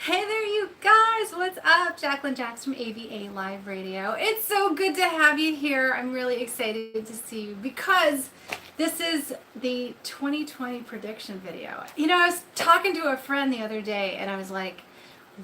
Hey there, you guys! What's up? Jacqueline Jax from AVA Live Radio. It's so good to have you here. I'm really excited to see you because this is the 2020 prediction video. You know, I was talking to a friend the other day and I was like,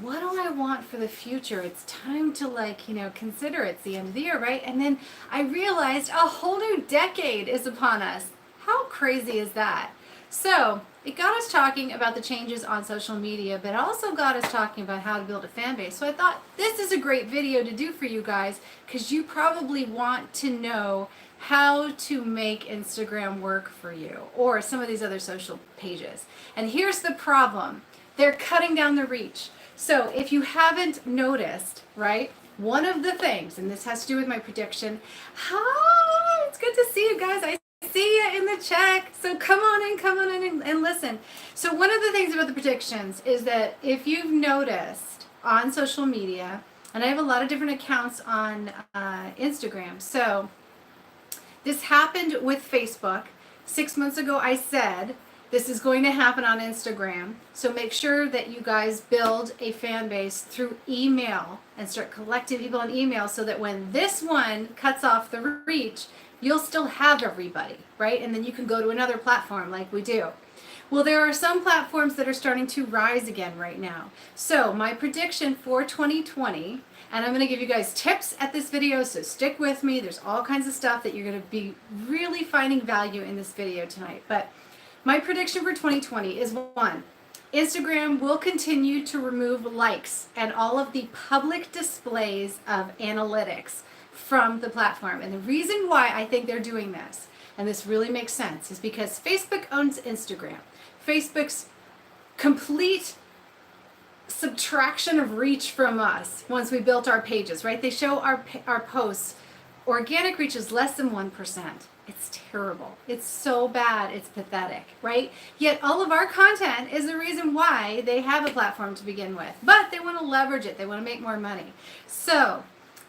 what do I want for the future? It's time to consider it's the end of the year, right? And then I realized a whole new decade is upon us. How crazy is that? So it got us talking about the changes on social media, but also got us talking about how to build a fan base. So I thought this is a great video to do for you guys because you probably want to know how to make Instagram work for you or some of these other social pages. And here's the problem. They're cutting down the reach. So if you haven't noticed, right, one of the things, and this has to do with my prediction, it's good to see you guys. I see you in the chat. So come on in and listen. So one of the things about the predictions is that if you've noticed on social media, and I have a lot of different accounts on Instagram, so this happened with Facebook. 6 months ago I said this is going to happen on Instagram. So make sure that you guys build a fan base through email and start collecting people on email so that when this one cuts off the reach, you'll still have everybody, right? And then you can go to another platform like we do. Well, there are some platforms that are starting to rise again right now. So my prediction for 2020, and I'm going to give you guys tips at this video, so stick with me. There's all kinds of stuff that you're going to be really finding value in this video tonight. But my prediction for 2020 is one, Instagram will continue to remove likes and all of the public displays of analytics from the platform. And the reason why I think they're doing this, and this really makes sense, is because Facebook owns Instagram. Facebook's complete subtraction of reach from us once we built our pages, right? They show our posts. Organic reach is less than 1%. It's terrible. It's so bad. It's pathetic, right? Yet all of our content is the reason why they have a platform to begin with. But they want to leverage it. They want to make more money. So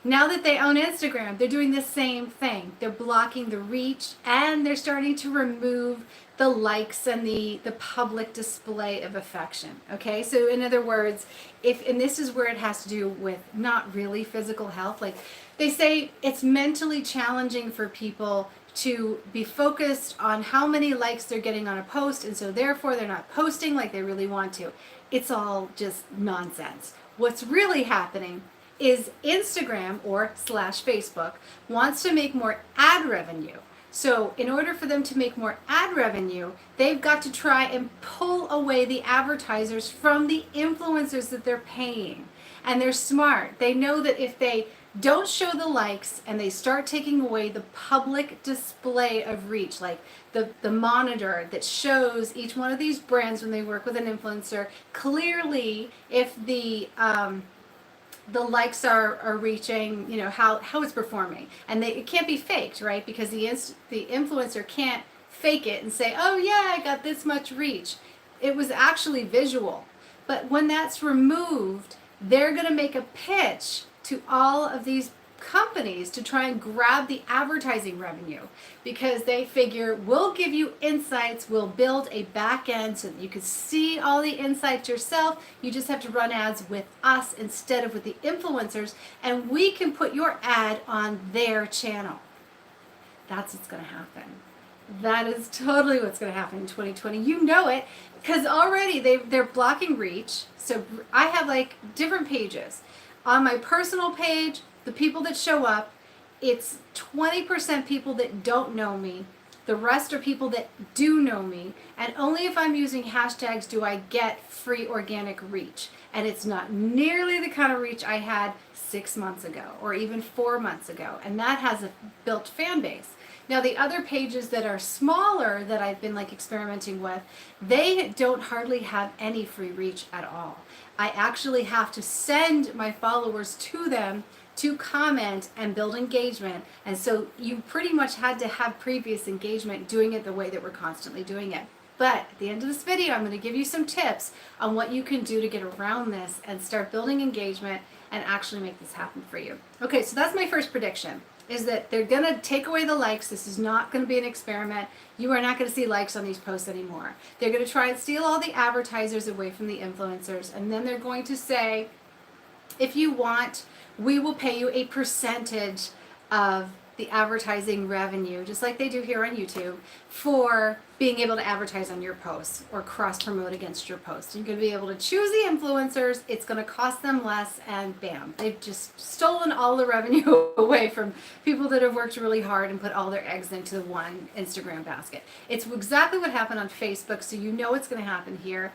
now that they own Instagram, they're doing the same thing. They're blocking the reach and they're starting to remove the likes and the public display of affection. Okay, so in other words, and this is where it has to do with not really physical health. Like they say it's mentally challenging for people to be focused on how many likes they're getting on a post, and so therefore they're not posting like they really want to. It's all just nonsense. What's really happening is Instagram or / Facebook wants to make more ad revenue. So in order for them to make more ad revenue, they've got to try and pull away the advertisers from the influencers that they're paying. And they're smart. They know that if they don't show the likes and they start taking away the public display of reach, like the monitor that shows each one of these brands when they work with an influencer, clearly if the likes are reaching, how it's performing. And it can't be faked, right? Because the influencer can't fake it and say, oh yeah, I got this much reach. It was actually visual. But when that's removed, they're going to make a pitch to all of these companies to try and grab the advertising revenue because they figure we'll give you insights, we'll build a back end so that you can see all the insights yourself. You just have to run ads with us instead of with the influencers, and we can put your ad on their channel. That's what's going to happen. That is totally what's going to happen in 2020. You know it because already they're blocking reach. So I have like different pages. On my personal page, the people that show up, it's 20% people that don't know me. The rest are people that do know me. And only if I'm using hashtags do I get free organic reach. And it's not nearly the kind of reach I had 6 months ago or even 4 months ago. And that has a built fan base. Now the other pages that are smaller that I've been experimenting with, they don't hardly have any free reach at all. I actually have to send my followers to them to comment and build engagement. And so you pretty much had to have previous engagement doing it the way that we're constantly doing it. But at the end of this video, I'm going to give you some tips on what you can do to get around this and start building engagement and actually make this happen for you. Okay, so that's my first prediction. is that they're going to take away the likes. This is not going to be an experiment. You are not going to see likes on these posts anymore. They're going to try and steal all the advertisers away from the influencers. And then they're going to say, if you want, we will pay you a percentage of the advertising revenue, just like they do here on YouTube, for being able to advertise on your posts or cross promote against your posts. You're going to be able to choose the influencers. It's going to cost them less, and bam, they've just stolen all the revenue away from people that have worked really hard and put all their eggs into the one Instagram basket. It's exactly what happened on Facebook, so you know it's going to happen here.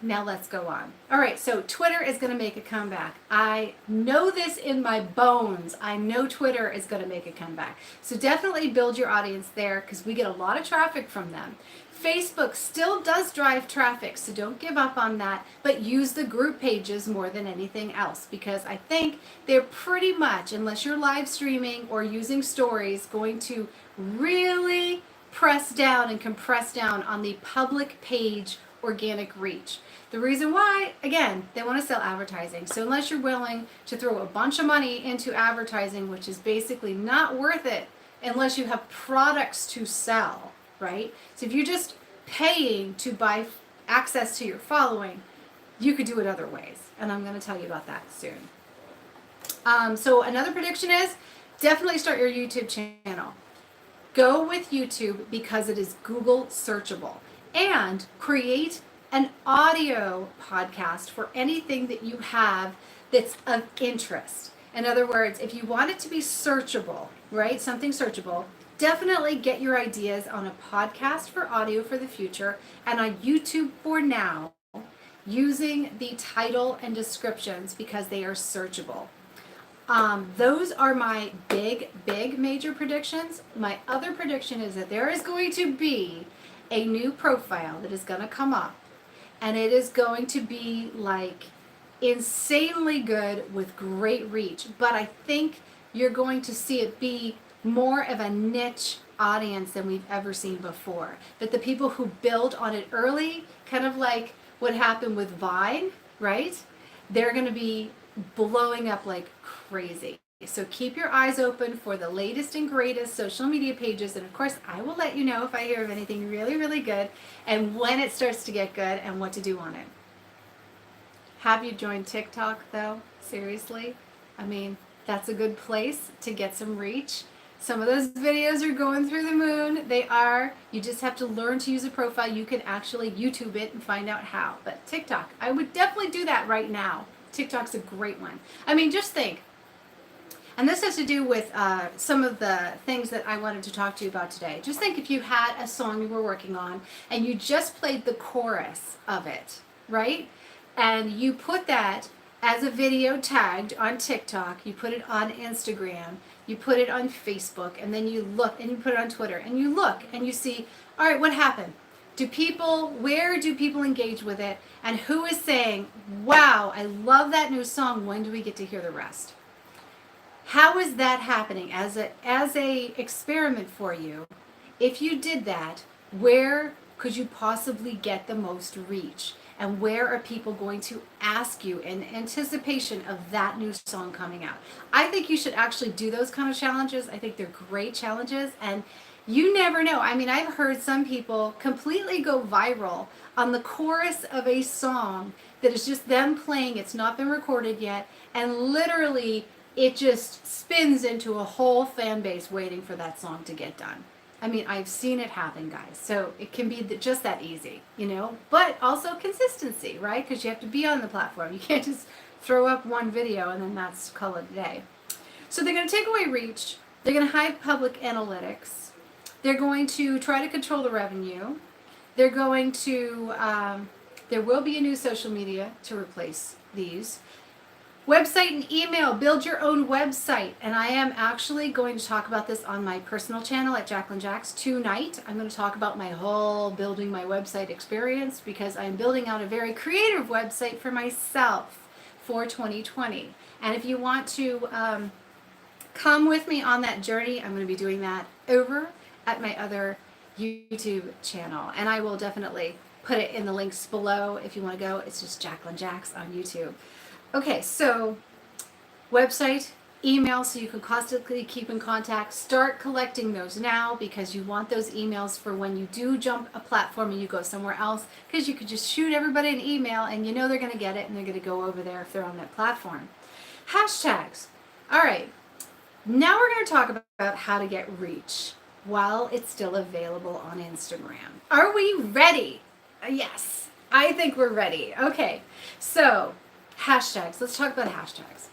Now let's go on. All right, so Twitter is going to make a comeback. I know this in my bones. I know Twitter is going to make a comeback. So definitely build your audience there because we get a lot of traffic from them. Facebook still does drive traffic, so don't give up on that, but use the group pages more than anything else because I think they're pretty much, unless you're live streaming or using stories, going to really press down and compress down on the public page organic reach. The reason why, again, they want to sell advertising. So unless you're willing to throw a bunch of money into advertising, which is basically not worth it unless you have products to sell, right? So if you're just paying to buy access to your following, you could do it other ways. And I'm going to tell you about that soon. So another prediction is definitely start your YouTube channel. Go with YouTube because it is Google searchable. And create an audio podcast for anything that you have that's of interest. In other words, if you want it to be searchable, right, something searchable, definitely get your ideas on a podcast for audio for the future and on YouTube for now, using the title and descriptions because they are searchable. Those are my big major predictions. My other prediction is that there is going to be a new profile that is going to come up, and it is going to be like insanely good with great reach, but I think you're going to see it be more of a niche audience than we've ever seen before. That the people who build on it early, kind of like what happened with Vine, right? They're going to be blowing up like crazy. So keep your eyes open for the latest and greatest social media pages. And of course, I will let you know if I hear of anything really, really good and when it starts to get good and what to do on it. Have you joined TikTok though? Seriously? I mean, that's a good place to get some reach. Some of those videos are going through the moon. They are. You just have to learn to use a profile. You can actually YouTube it and find out how. But TikTok, I would definitely do that right now. TikTok's a great one. I mean, just think. And this has to do with some of the things that I wanted to talk to you about today. Just think if you had a song you were working on and you just played the chorus of it, right? And you put that as a video tagged on TikTok, you put it on Instagram, you put it on Facebook, and then you look and you put it on Twitter, and you look and you see, all right, what happened? Where do people engage with it? And who is saying, wow, I love that new song. When do we get to hear the rest? How is that happening as a experiment for you? If you did that, where could you possibly get the most reach? And where are people going to ask you in anticipation of that new song coming out? I think you should actually do those kind of challenges. I think they're great challenges, and you never know. I mean, I've heard some people completely go viral on the chorus of a song that is just them playing. It's not been recorded yet, and literally it just spins into a whole fan base waiting for that song to get done. I mean, I've seen it happen, guys. So it can be just that easy, you know, but also consistency, right? Because you have to be on the platform. You can't just throw up one video and then that's call it a day. So they're going to take away reach. They're going to hide public analytics. They're going to try to control the revenue. They're going to, there will be a new social media to replace these. Website and email, build your own website. And I am actually going to talk about this on my personal channel at Jacqueline Jax tonight. I'm going to talk about my whole building my website experience because I'm building out a very creative website for myself for 2020. And if you want to come with me on that journey, I'm going to be doing that over at my other YouTube channel. And I will definitely put it in the links below if you want to go. It's just Jacqueline Jax on YouTube. Okay, so website, email so you can constantly keep in contact. Start collecting those now because you want those emails for when you do jump a platform and you go somewhere else, because you could just shoot everybody an email and you know they're going to get it and they're going to go over there if they're on that platform. Hashtags. All right. Now we're going to talk about how to get reach while it's still available on Instagram. Are we ready? Yes, I think we're ready. Okay. So, hashtags. Let's talk about hashtags.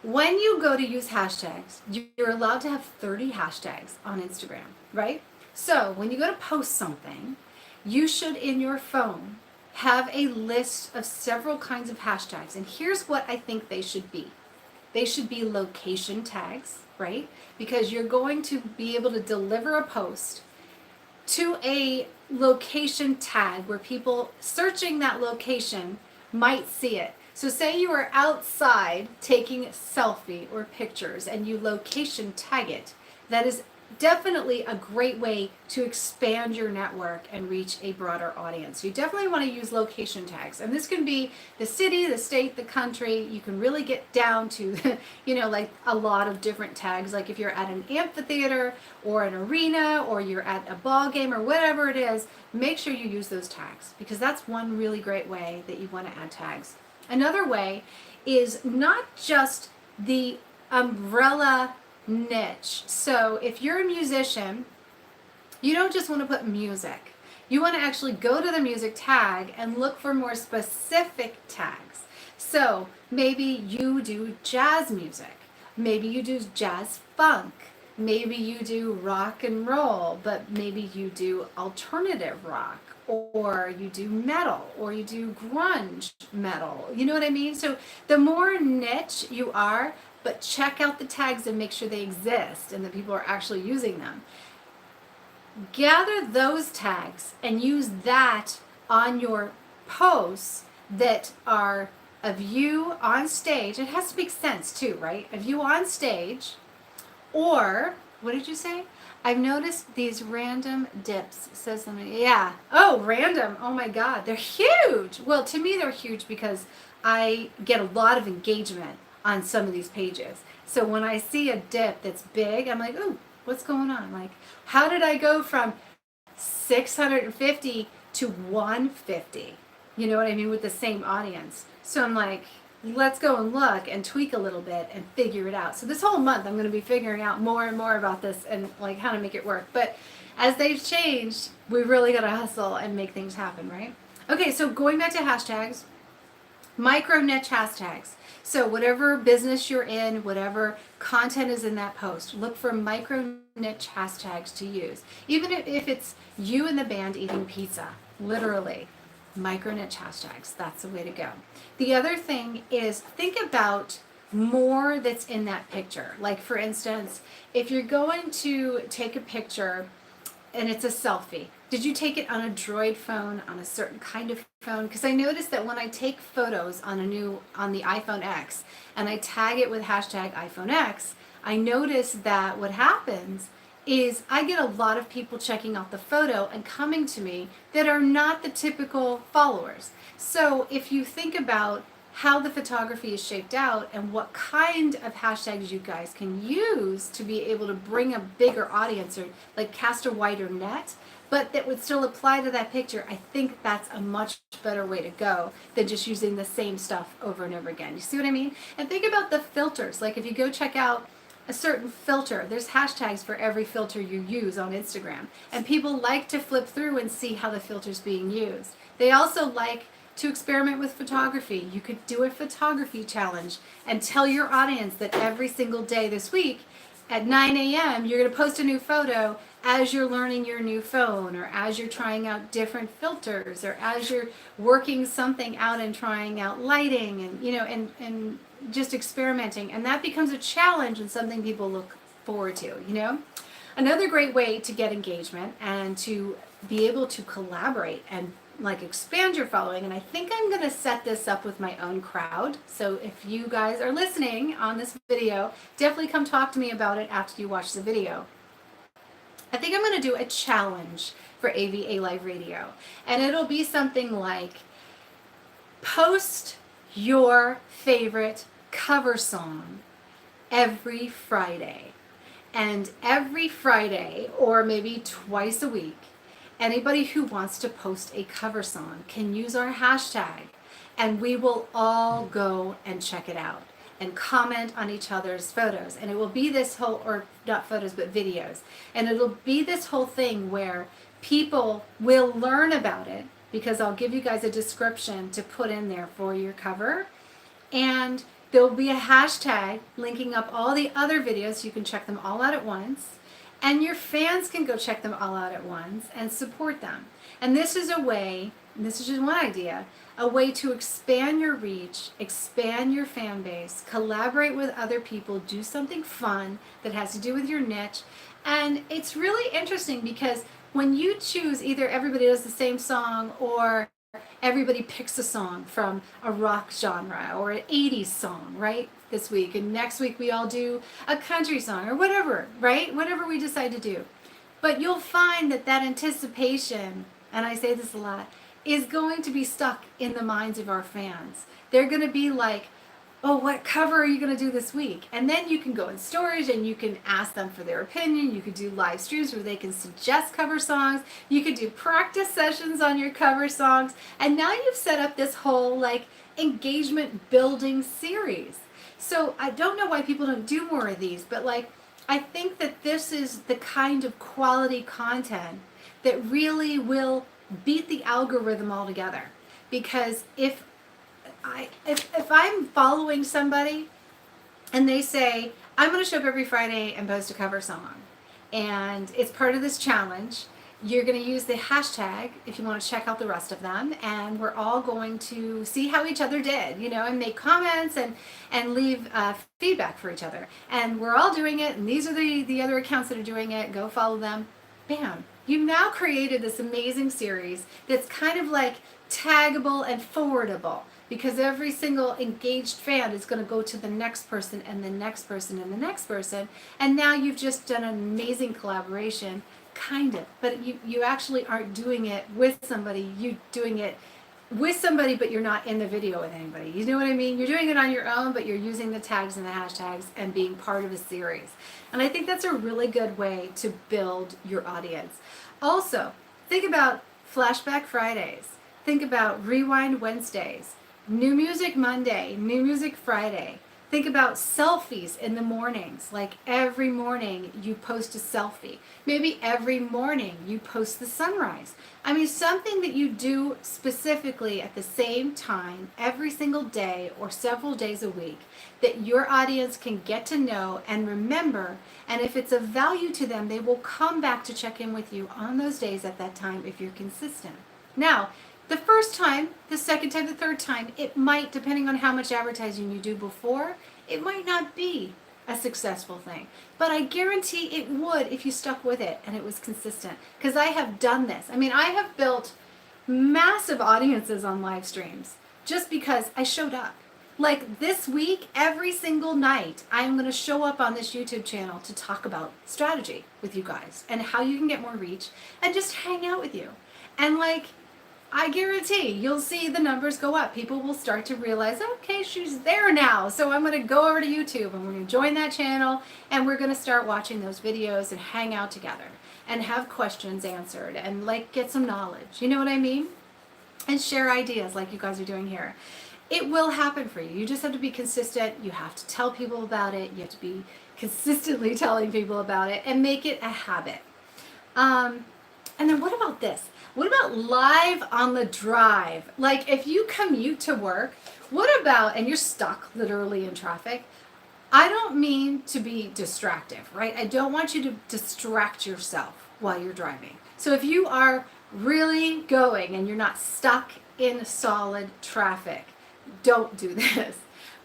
When you go to use hashtags, you're allowed to have 30 hashtags on Instagram, right? So when you go to post something, you should in your phone have a list of several kinds of hashtags. And here's what I think they should be. They should be location tags, right? Because you're going to be able to deliver a post to a location tag where people searching that location might see it. So say you are outside taking a selfie or pictures and you location tag it. That is definitely a great way to expand your network and reach a broader audience. You definitely want to use location tags. And this can be the city, the state, the country. You can really get down to, like a lot of different tags. Like if you're at an amphitheater or an arena or you're at a ball game or whatever it is, make sure you use those tags because that's one really great way that you want to add tags. Another way is not just the umbrella niche. So if you're a musician, you don't just want to put music. You want to actually go to the music tag and look for more specific tags. So maybe you do jazz music. Maybe you do jazz funk. Maybe you do rock and roll, but maybe you do alternative rock, or you do metal, or you do grunge metal. You know what I mean? So the more niche you are, but check out the tags and make sure they exist and that people are actually using them. Gather those tags and use that on your posts that are of you on stage. It has to make sense too, right? Of you on stage. Or, what did you say? I've noticed these random dips, says somebody. Yeah. Oh, random. Oh my God. They're huge. Well, to me, they're huge because I get a lot of engagement on some of these pages. So when I see a dip that's big, I'm like, ooh, what's going on? Like, how did I go from 650 to 150? You know what I mean? With the same audience. So I'm like, let's go and look and tweak a little bit and figure it out. So this whole month I'm going to be figuring out more and more about this and like how to make it work. But as they've changed, we really got to hustle and make things happen, right? Okay, so going back to hashtags, micro niche hashtags. So whatever business you're in, whatever content is in that post, look for micro niche hashtags to use. Even if it's you and the band eating pizza, literally. Micro niche hashtags, that's the way to go. The other thing is think about more that's in that picture. Like for instance, if you're going to take a picture and it's a selfie, did you take it on a Droid phone, on a certain kind of phone? Because I noticed that when I take photos on the iPhone X and I tag it with hashtag iPhone X, I notice that what happens is I get a lot of people checking out the photo and coming to me that are not the typical followers. So if you think about how the photography is shaped out and what kind of hashtags you guys can use to be able to bring a bigger audience or like cast a wider net, but that would still apply to that picture, I think that's a much better way to go than just using the same stuff over and over again. You see what I mean? And think about the filters. Like if you go check out a certain filter, there's hashtags for every filter you use on Instagram. And people like to flip through and see how the filter's being used. They also like to experiment with photography. You could do a photography challenge and tell your audience that every single day this week at 9 a.m. you're going to post a new photo as you're learning your new phone, or as you're trying out different filters, or as you're working something out and trying out lighting and and just experimenting. And that becomes a challenge and something people look forward to. Another great way to get engagement and to be able to collaborate and like expand your following, and I think I'm going to set this up with my own crowd. So if you guys are listening on this video, definitely come talk to me about it after you watch the video. I think I'm going to do a challenge for AVA Live Radio, and it'll be something like post your favorite cover song every Friday. And every Friday, or maybe twice a week, anybody who wants to post a cover song can use our hashtag, and we will all go and check it out and comment on each other's photos. And it will be this whole, or not photos, but videos. And it'll be this whole thing where people will learn about it, because I'll give you guys a description to put in there for your cover. And there'll be a hashtag linking up all the other videos so you can check them all out at once. And your fans can go check them all out at once and support them. And this is a way, and this is just one idea, a way to expand your reach, expand your fan base, collaborate with other people, do something fun that has to do with your niche. And it's really interesting because when you choose, either everybody does the same song, or everybody picks a song from a rock genre or an 80s song, right? This week, and next week we all do a country song or whatever, right? Whatever we decide to do. But you'll find that that anticipation, and I say this a lot, is going to be stuck in the minds of our fans. They're going to be like, oh, what cover are you going to do this week? And then you can go in storage and you can ask them for their opinion. You could do live streams where they can suggest cover songs. You could do practice sessions on your cover songs. And now you've set up this whole like engagement building series. So I don't know why people don't do more of these, but like I think that this is the kind of quality content that really will beat the algorithm altogether. Because if I'm following somebody and they say, I'm going to show up every Friday and post a cover song, and it's part of this challenge, you're going to use the hashtag if you want to check out the rest of them, and we're all going to see how each other did, you know, and make comments and leave feedback for each other. And we're all doing it, and these are the other accounts that are doing it. Go follow them. Bam. You've now created this amazing series that's kind of like taggable and forwardable, because every single engaged fan is going to go to the next person and the next person and the next person. And now you've just done an amazing collaboration, kind of. But you actually aren't doing it with somebody. You're doing it with somebody, but you're not in the video with anybody. You know what I mean? You're doing it on your own, but you're using the tags and the hashtags and being part of a series. And I think that's a really good way to build your audience. Also, think about Flashback Fridays. Think about Rewind Wednesdays. New Music Monday, New Music Friday. Think about selfies in the mornings. Like every morning you post a selfie. Maybe every morning you post the sunrise. I mean, something that you do specifically at the same time every single day or several days a week that your audience can get to know and remember. And if it's of value to them, they will come back to check in with you on those days at that time if you're consistent. Now, the first time, the second time, the third time, it might, depending on how much advertising you do before, it might not be a successful thing. But I guarantee it would if you stuck with it and it was consistent. Because I have done this. I mean, I have built massive audiences on live streams just because I showed up. Like this week, every single night, I'm going to show up on this YouTube channel to talk about strategy with you guys and how you can get more reach and just hang out with you. And like, I guarantee you'll see the numbers go up. People will start to realize, okay, she's there now. So I'm going to go over to YouTube and we're going to join that channel and we're going to start watching those videos and hang out together and have questions answered and like get some knowledge. You know what I mean? And share ideas like you guys are doing here. It will happen for you. You just have to be consistent. You have to tell people about it. You have to be consistently telling people about it and make it a habit. And then what about this? What about live on the drive? Like if you commute to work, what about, and you're stuck literally in traffic, I don't mean to be distractive, right? I don't want you to distract yourself while you're driving. So if you are really going and you're not stuck in solid traffic, don't do this.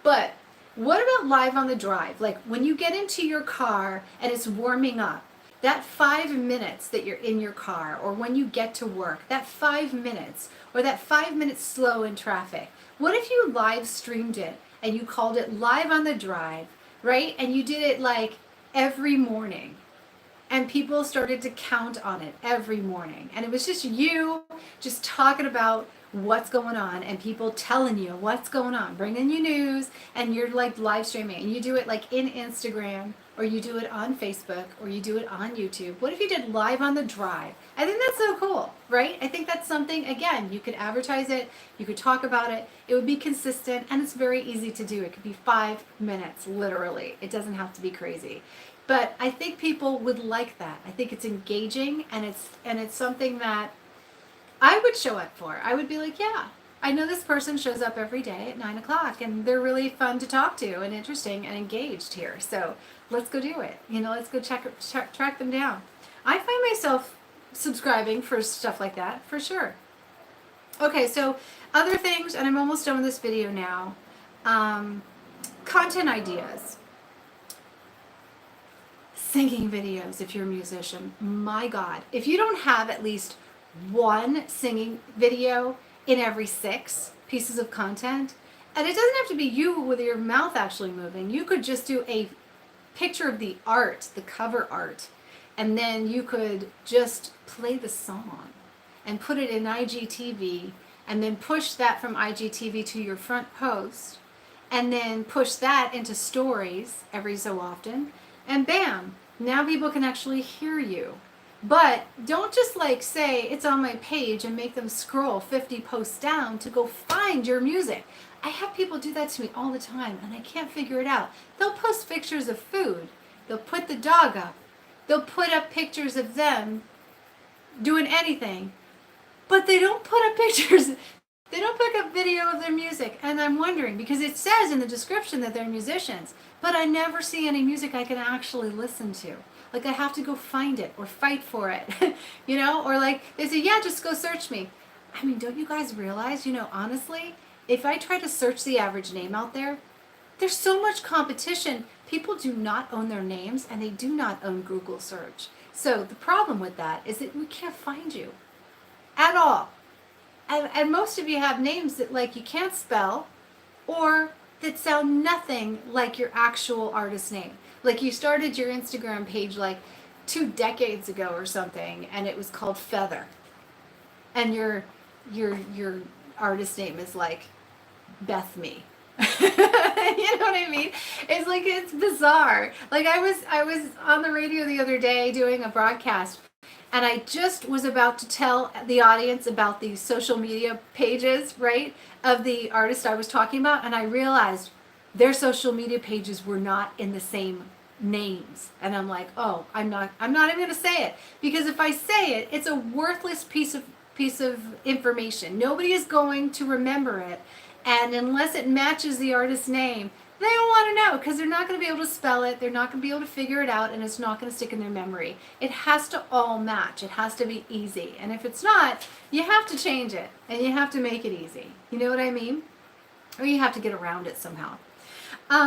But what about live on the drive? Like when you get into your car and it's warming up, that 5 minutes that you're in your car, or when you get to work, that 5 minutes, or that 5 minutes slow in traffic, what if you live streamed it and you called it live on the drive, right? And you did it like every morning. And people started to count on it every morning. And it was just you just talking about what's going on and people telling you what's going on, bringing you news, and you're like live streaming, and you do it like in Instagram, or you do it on Facebook, or you do it on YouTube. What if you did live on the drive? I think that's so cool, right? I think that's something, again, you could advertise it, you could talk about it, it would be consistent, and it's very easy to do. It could be 5 minutes, literally. It doesn't have to be crazy. But I think people would like that. I think it's engaging, and it's something that I would show up for. I would be like, yeah, I know this person shows up every day at 9 o'clock, and they're really fun to talk to and interesting and engaged here. So let's go do it. Let's go track them down. I find myself subscribing for stuff like that, for sure. Okay, so other things, and I'm almost done with this video now. Content ideas. Singing videos, if you're a musician. My God, if you don't have at least one singing video in every 6 pieces of content, and it doesn't have to be you with your mouth actually moving. You could just do a picture of the art, the cover art, and then you could just play the song and put it in IGTV, and then push that from IGTV to your front post, and then push that into stories every so often, and bam, now people can actually hear you. But don't just like say it's on my page and make them scroll 50 posts down to go find your music. I have people do that to me all the time, and I can't figure it out. They'll post pictures of food. They'll put the dog up. They'll put up pictures of them doing anything. But they don't put up pictures. They don't pick up video of their music. And I'm wondering, because it says in the description that they're musicians, but I never see any music I can actually listen to. Like I have to go find it or fight for it, or like they say, yeah, just go search me. I mean, don't you guys realize, honestly, if I try to search the average name out there, there's so much competition. People do not own their names, and they do not own Google search. So the problem with that is that we can't find you at all. And most of you have names that like you can't spell, or that sound nothing like your actual artist name. Like you started your Instagram page like 2 decades ago or something, and it was called Feather, and your artist name is like Beth Me. You know what I mean? It's like, it's bizarre. Like I was on the radio the other day doing a broadcast, and I just was about to tell the audience about the social media pages, right, of the artist I was talking about, and I realized their social media pages were not in the same names. And I'm like, oh, I'm not even going to say it, because if I say it, it's a worthless piece of information. Nobody is going to remember it, and unless it matches the artist's name, they don't want to know, because they're not going to be able to spell it, they're not going to be able to figure it out, and it's not going to stick in their memory. It has to all match. It has to be easy. And if it's not, you have to change it, and you have to make it easy. You know what I mean? Or you have to get around it somehow.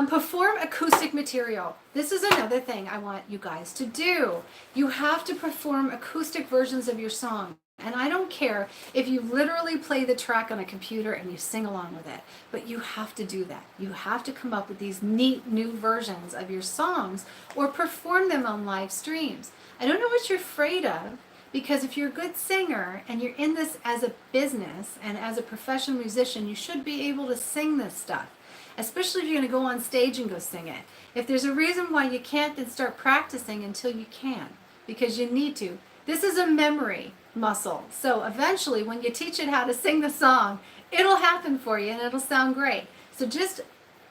Perform acoustic material. This is another thing I want you guys to do. You have to perform acoustic versions of your song. And I don't care if you literally play the track on a computer and you sing along with it, but you have to do that. You have to come up with these neat new versions of your songs, or perform them on live streams. I don't know what you're afraid of, because if you're a good singer and you're in this as a business and as a professional musician, you should be able to sing this stuff, especially if you're going to go on stage and go sing it. If there's a reason why you can't, then start practicing until you can, because you need to. This is a memory muscle. So eventually, when you teach it how to sing the song, it'll happen for you and it'll sound great. So just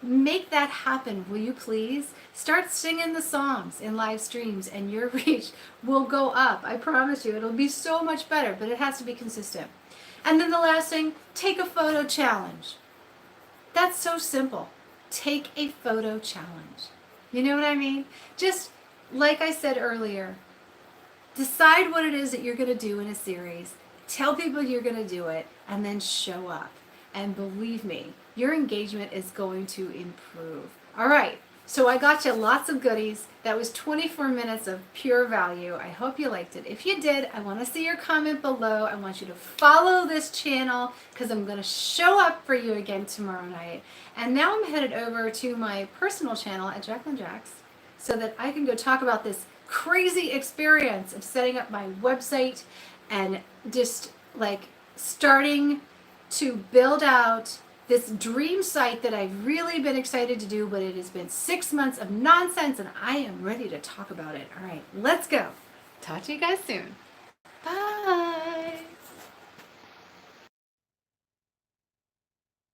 make that happen, will you please? Start singing the songs in live streams, and your reach will go up. I promise you, it'll be so much better, but it has to be consistent. And then the last thing, take a photo challenge. That's so simple. Take a photo challenge. You know what I mean? Just like I said earlier, decide what it is that you're going to do in a series. Tell people you're going to do it, and then show up. And believe me, your engagement is going to improve. All right, so I got you lots of goodies. That was 24 minutes of pure value. I hope you liked it. If you did, I want to see your comment below. I want you to follow this channel, because I'm going to show up for you again tomorrow night. And now I'm headed over to my personal channel at Jacqueline Jax, so that I can go talk about this crazy experience of setting up my website and just like starting to build out this dream site that I've really been excited to do, but it has been 6 months of nonsense and I am ready to talk about it. All right, let's go. Talk to you guys soon. Bye.